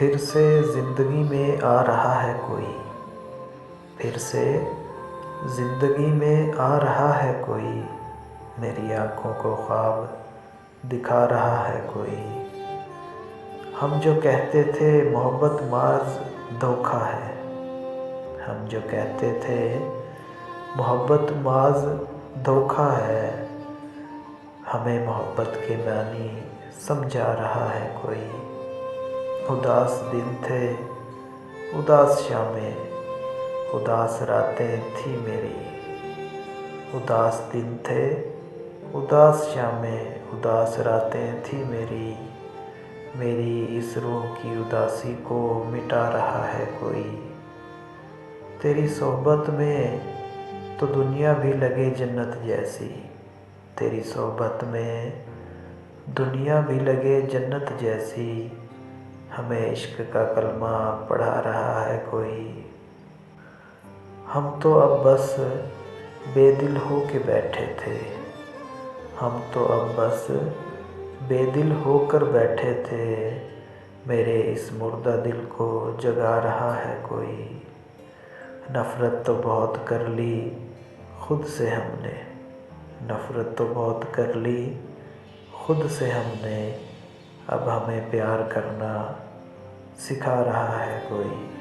फिर से ज़िंदगी में आ रहा है कोई, फिर से ज़िंदगी में आ रहा है कोई, मेरी आँखों को ख्वाब दिखा रहा है कोई। हम जो कहते थे मोहब्बत माज़ धोखा है, हम जो कहते थे मोहब्बत माज़ धोखा है, हमें मोहब्बत के मानी समझा रहा है कोई। उदास दिन थे, उदास शामें, उदास रातें थी मेरी। उदास दिन थे, उदास शामें, उदास रातें थी मेरी। मेरी इस रूह की उदासी को मिटा रहा है कोई। तेरी सोहबत में तो दुनिया भी लगे जन्नत जैसी, तेरी सोहबत में दुनिया भी लगे जन्नत जैसी। हमें इश्क का कलमा पढ़ा रहा है कोई। हम तो अब बस बेदिल हो के बैठे थे, हम तो अब बस बेदिल होकर बैठे थे। मेरे इस मुर्दा दिल को जगा रहा है कोई। नफ़रत तो बहुत कर ली खुद से हमने, नफ़रत तो बहुत कर ली खुद से हमने। अब हमें प्यार करना सिखा रहा है कोई।